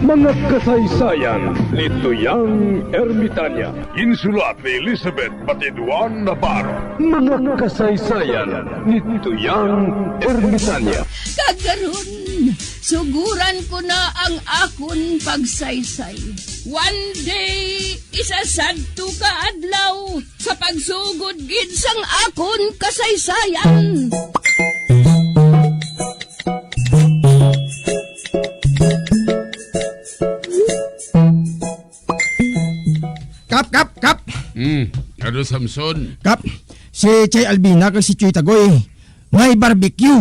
Mga kasaysayan ni Tuyang Ermitanya. Insulat ni Elizabeth Batiduan Navarro. Mga kasaysayan ni Tuyang Ermitanya. Kagaron, suguran ko na ang akon pagsaysay. One day, isasadto ka adlaw sa pagsugod gid sang akon kasaysayan. Kap! Ano, Samson? Kap! Si Chay Albina kag si Chuy Tagoy may barbecue.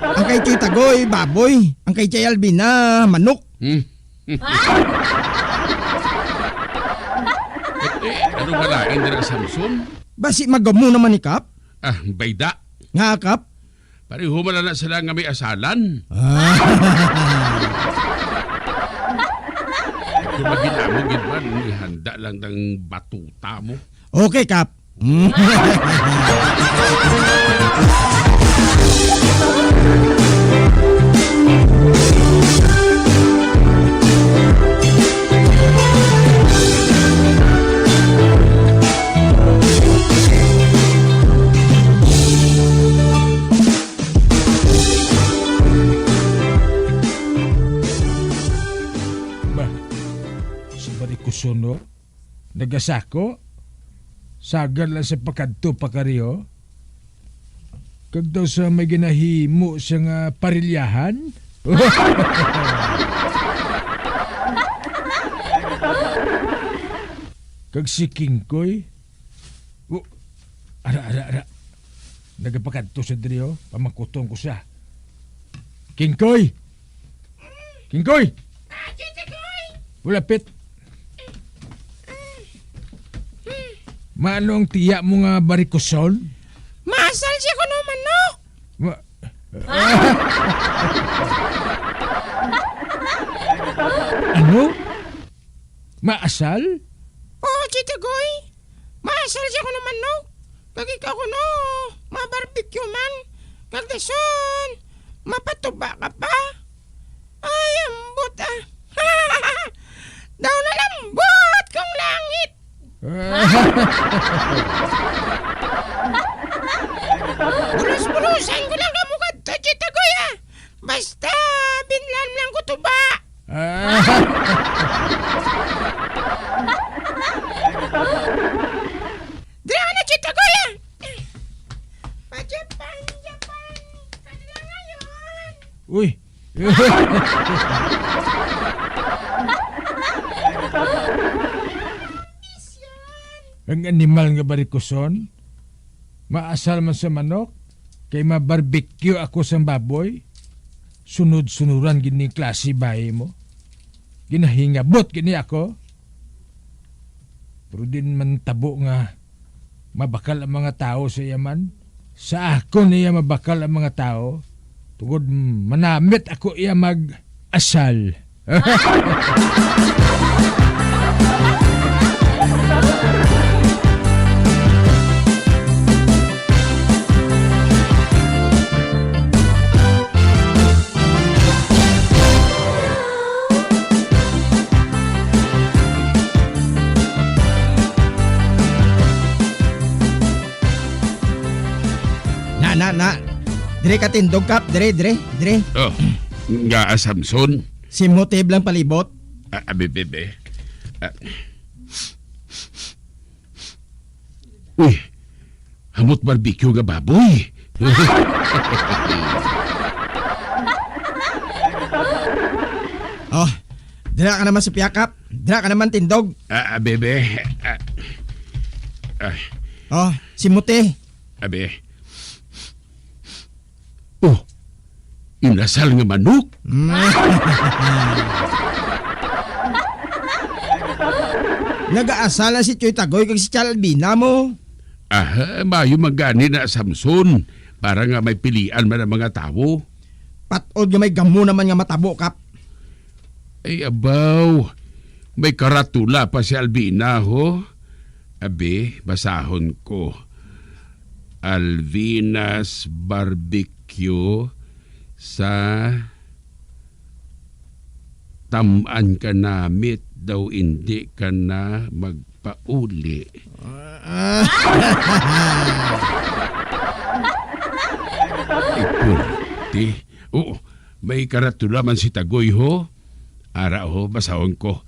Ang kay Chuy Tagoy, baboy. Ang kay Chay Albina, manok. Ano pala ang dira, Samson? Basi magamu naman ni Kap. Bayda. Nga, Kap? Pareho man na sila nga may asalan. Kung maginamog man, ihanda lang ng batuta mo. Okay, Kap. Kusuno, nagasako, sagar lang sa pakadto pakariyo, kag daw sa may ginahimo sa nga parilyahan. Kag si Kingkoy, ara, nagapakadto sa diriyo, pamakutong ko siya. Kingkoy! Ulapit! Manong tiya mo nga barikosol? Masal siya ko naman, no? Ano? Maasal? Oo, Chitagoy. Masal siya ko naman, no? Kag ikaw ko, no? Mabarbecue man. Kag dason, mapatuba ka pa. Ay, ambot, Daw na lambot kong langit. Bulus-bulusan ko lang kamukad to, Chitagoy, Basta, binlan lang ko to ba? Dira ka na, Chitagoy, Pa-Japan. Ano na ngayon? Uy! Ang animal nga barikoson, maasal man sa manok, kay mabarbecue ako sa baboy, sunod-sunuran gini klase bahay mo. Ginahingabot gini ako. Pero din man tabo nga mabakal ang mga tao sa yaman. Sa ako niya mabakal ang mga tao. Tungod manamit ako iya mag-asal. Na. Dire ka tindog, Kap. Dire. Oh, nga, Samson? Si Motib lang palibot. Bebe. Uy, hamot barbecue nga baboy. Oh, dira ka naman sa piyakap. Dira ka naman tindog. Bebe. Oh, si Mote. Abe. Oh, inasal nga manok. Nag-aasala si Chuy Tagoy kag si Chalbina mo. Mayo magani na, Samson. Para nga may pilian man ang mga tao. Patod nga may gamo naman nga matabo, Kap. Ay, abaw. May karatula pa si Albina, ho? Abi, basahon ko. Alvina's Barbecue sa tamaan ka namit daw hindi ka na magpauli. Ikunti. Oo, may karatulaman si Tagoy ho. Ara ho, basahon ko.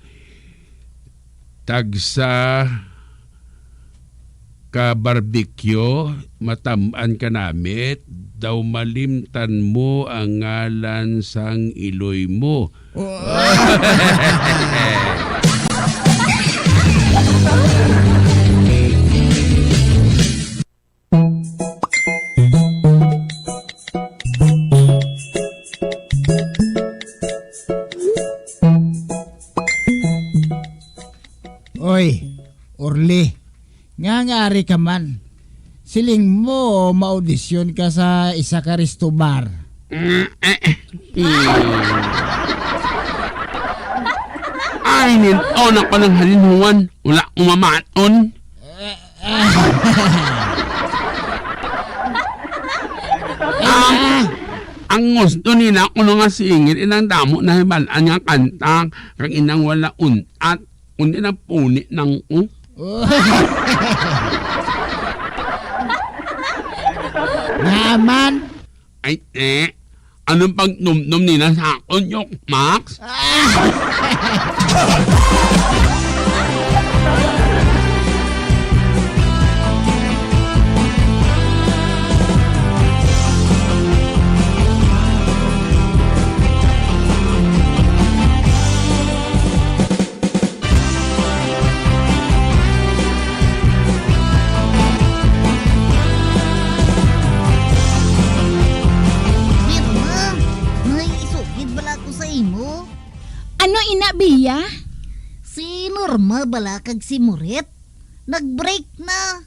Tagsa ka barbecue, matamaan ka namit, daw malimtan mo ang ngalan sang iloy mo. Oy, Orly, ngangari ka man. Siling mo maudisyon ka sa isa ka resto bar. Ay, nilon ako ng halinhuan. Wala umamaton. Ang gusto nila ko nga singit, inang damo na hibalaan nga kantang, kang inang wala unat, kundi na punit ng Naman. Ay, anong pagdumdum nila sa akon, Yok Max? Mirma, may isugid bala ko sa imo. Ano ina Biya? Si Norma bala kag si Muret. Nag-break na.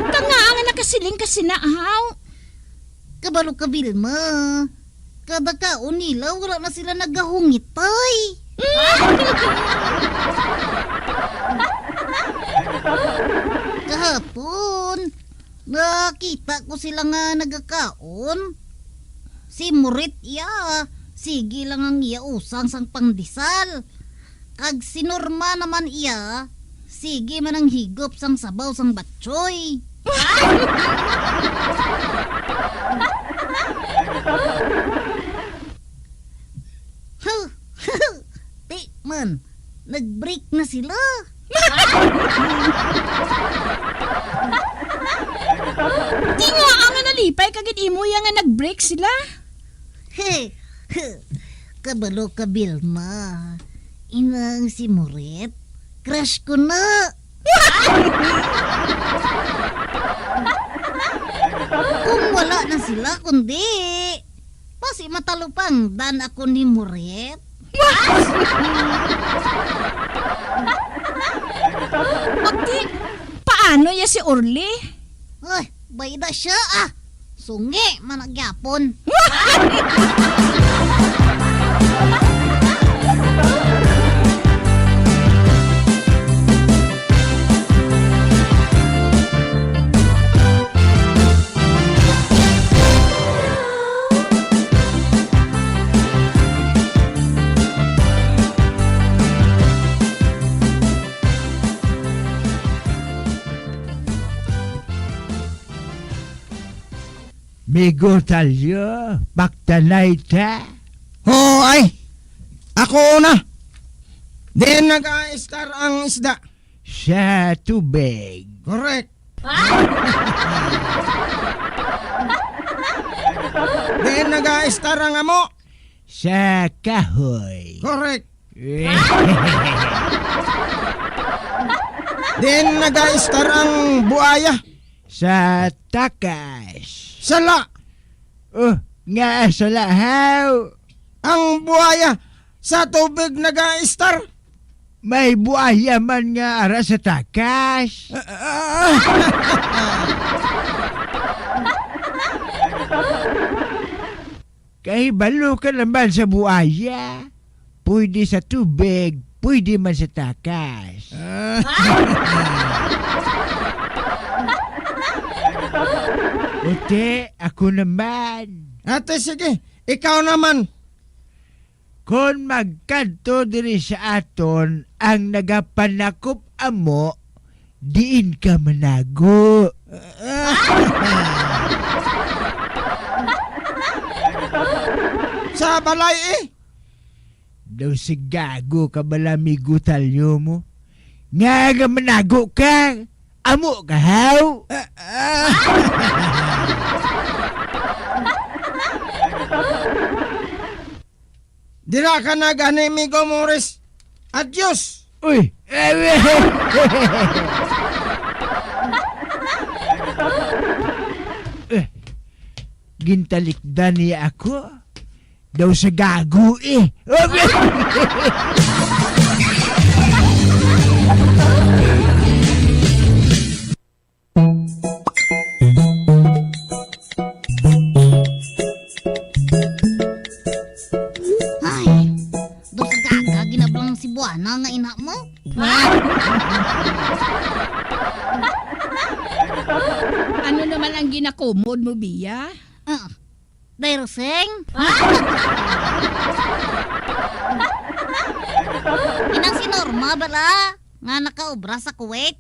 Tanga ang nakasiling ka sinaaw. Kabalo ka Vilma. Kada kaon nila wala na sila nagahungitay. Kahapon, nakita ko sila nga nagakaon. Si Murit iya, sige lang ang iya usang sang pangdisal. Kag si Norma naman iya, sige man ang higop sang sabaw sang batchoy. Di man, nag-break na sila. Di nga ang nalipay kagid imo yang nga nag-break sila. Kabalo ka Vilma. Inang si Muret, crush ko na. Kung wala na sila kundi pasi matalupang dan ako ni Muret. Pati, paano ya si Orly? Ay, bayda siya ah. Sungi managyapon. Migo talyo, baktanay ta. Oh, ay! Ako una! Then nag-a-star ang isda. Sa tubig. Correct. Then nag-a-star ang amo. Sa kahoy. Correct. Then nag-a-star ang buaya. Sa takas. Sala. Oh, nga sa lahaw. Ang buaya sa tubig nag-a-star. May buhaya man nga ara sa takas. Kahibalo ka naman sa buhaya. Pwede sa tubig, pwede man sa takas. Uti, ako naman. Ate, sige. Ikaw naman. Kung magkanto diri sa aton ang nagapanakop amo, diin ka manago. Sa balay eh. Daw si gago ka balamigo talyo mo. Nga manago ka. Amo ka haw. Dira ka na gani, amigo Morris. Adios. Uy! Gintalikdan niya ako. Daw sa gago eh. Ay, do sa gaga, ginablang si Buana nga ina mo. Ano naman ang ginakumod mo, Bia? Dairoseng? Inang si Norma bala, nga nakaobra sa Kuwait.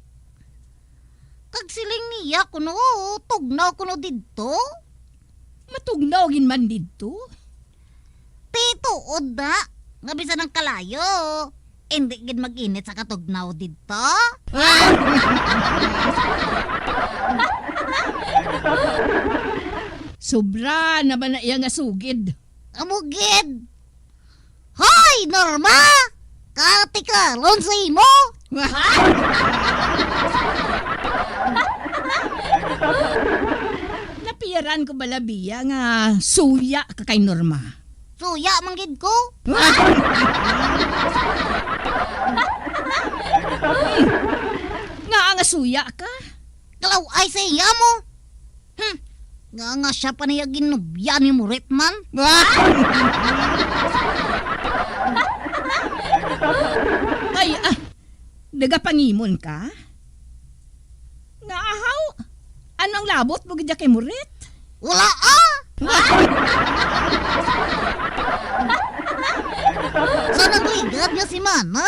Kag siling niya kuno, tugnaw kuno didto. Matugnaw gin man dito. Tituod da, nga bisan ng kalayo. Hindi gid mag-init sa katugnaw didto. Sobra naman na iya nga sugid. Amugid! Hoy, Norma! Katikalon sa imo! Napiyaran ko bala, Bia, nga suya ka kay Norma. Suya manggid ko. Nga suya ka? Kalaw ay sa iya mo. Nga siya pa niya ginubya ni Muritman. Ay, nagapangimon ka? Nga ahaw, anong labot mo gidya kay Murit? Wala So nagligad niya si Mana.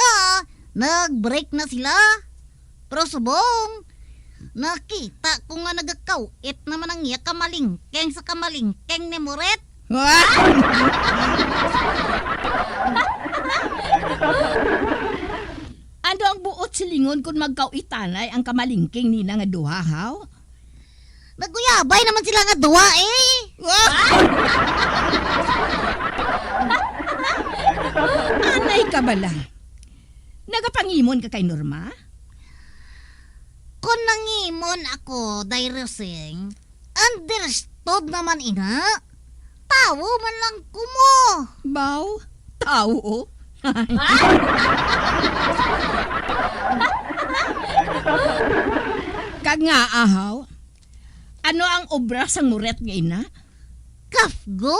Nag-break na sila. Pero subong, nakita ko nga nagakawit naman ang iya kamalingkeng sa kamalingkeng ni Muret. Ano ang buot silingon kung magkawitanay ang kamalingking nina nga duha, haw? Naguyabay naman sila nga duwa eh. Anay ka bala? Nagapangimon ka kay Norma? Kung nangimon ako, Dairoseng, understood naman ina. Tawo man lang kumo. Baw, tao. Kag nga ahaw, ano ang obra sang Muret nga ina? Kafgo?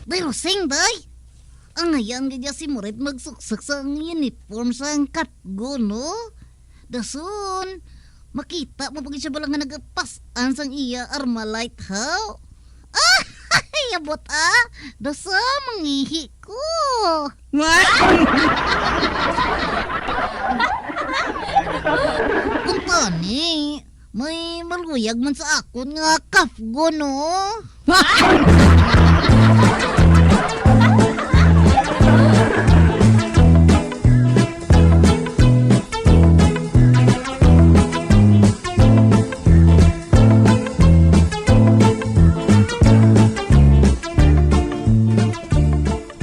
Dairoseng, day. Ang ngayon ganyan si Muret magsuksak sa ang uniform sa ang katgo, no? Dason, makita mo pag siya balang nga nagapasan sang iya Armalite, how? Yabot Dasa, mangihi ko. Kung tani, may maluyag man sa akon nga kafgo, no?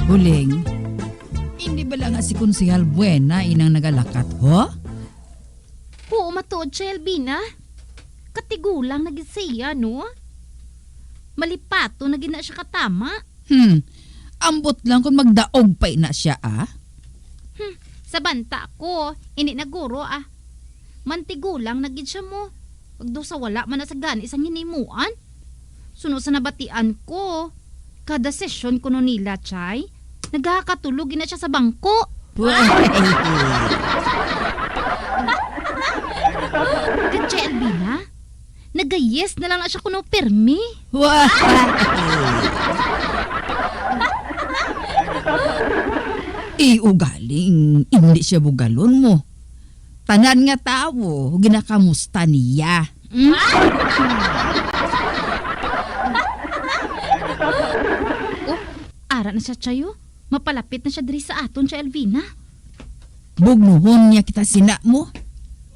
Huling, hindi ba lang nga si Konsehal Buena inang nagalakat, ho? Oo, matuod siya, Elvina. Katigulang naging siya, no? Malipato na gina siya katama. Ambot lang kung magdaog pa ina siya, Sa banta ko, ini naguro, Mantigulang naging siya mo. Pagdo sa wala man na sa gani isang hinimuan. Suno sa nabatian ko, kada sesyon ko no nila, Chay, nagkakatulog na siya sa bangko. yes na lang na siya kuno permi. Wah! Ugaling, hindi siya bugalon mo. Tanan nga tao, ginakamusta niya. Ara na siya tiyayo. Mapalapit na siya diri sa aton siya Elvina. Bugnuhon niya kita sina mo.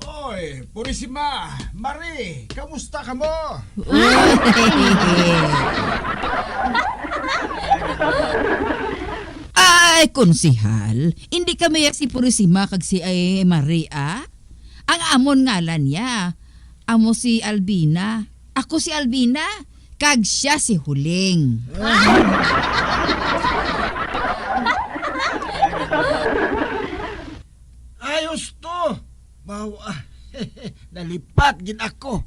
Oy, Purisima, Mari, kamusta ka mo? Ay, konsihal, hindi kami si Purisima kag si Maria. Ang amon ngalan niya. Amo si Albina. Ako si Albina, kag siya si Huling. Ayos to. Nalipat gid ako.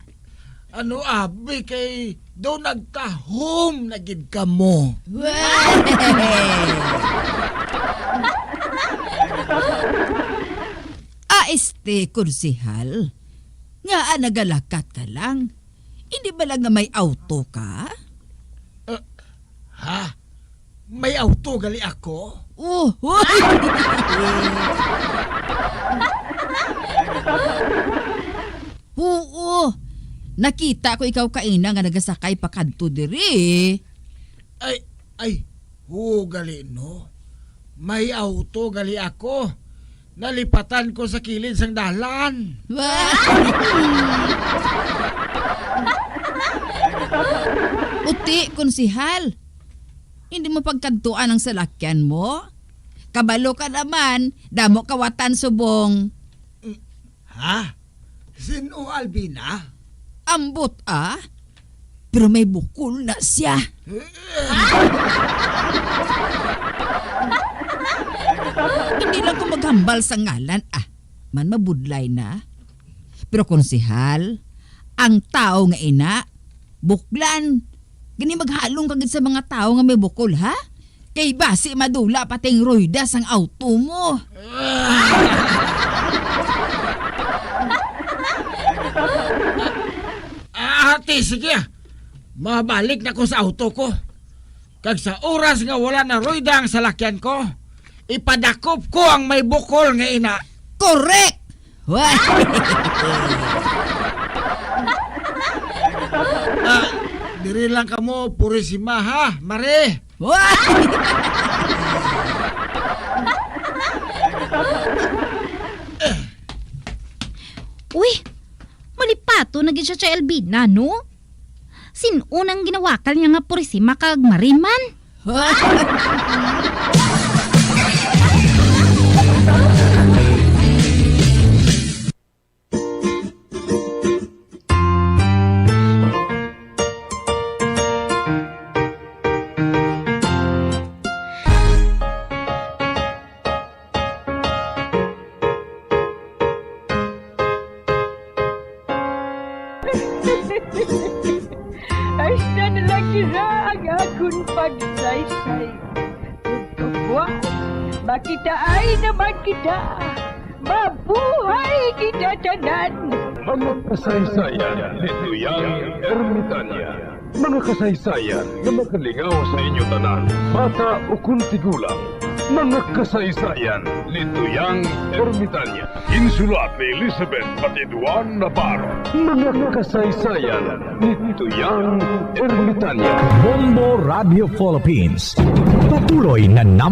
Ano abi kay do nagtahom na gid kamo. Kursihal. Nga nagalakat ka lang. Hindi ba lang nga may auto ka? Ha? May auto gali ako? Oh, Oo. Nakita ko ikaw kaina nga nagasakay pa kadto diri. Ay, gali no. May auto gali ako. Nalipatan ko sa kilid sang dalan. Uti, konsihal. Hindi mo pagkantuan ang salakyan mo? Kabalo ka naman, damo kawatan subong. Ha? Sino Albina? Ambot pero may bukol na siya. Hindi lang ko maghambal sa ngalan man mabudlay na. Pero konsihal, ang tao nga ina, buklan. Gani maghalong kagid sa mga tao nga may bukol, ha? Kay basi madula pating roydas ang auto mo. Ate, sige. Mabalik na ko sa auto ko. Kag sa oras nga wala na royda ang salakyan ko, ipadakop ko ang may bukol nga ina. Correct! Diri lang kamo, Purisima, ha, Mare? Uy, malipato na gid siya siya Elvina, no? Sinunang ginawakal niya nga Purisima kag Mariman. Ay na nalagi ra ang akong pagsaysay. Tugtubuan, makita ay naman kita. Mabuhay kita tanan. Mga kasaysayan ni Tuyang Ermitanya. Mga kasaysayan na makalingaw sa inyo tanan, bata o kuntigulang. Mga kasaysayan ni Tuyang Ermitanya. Insulat ni Elizabeth Batiduan Navarro. Mga kasaysayan ni Tuyang Ermitanya. Bombo Radio Philippines. Patuloy na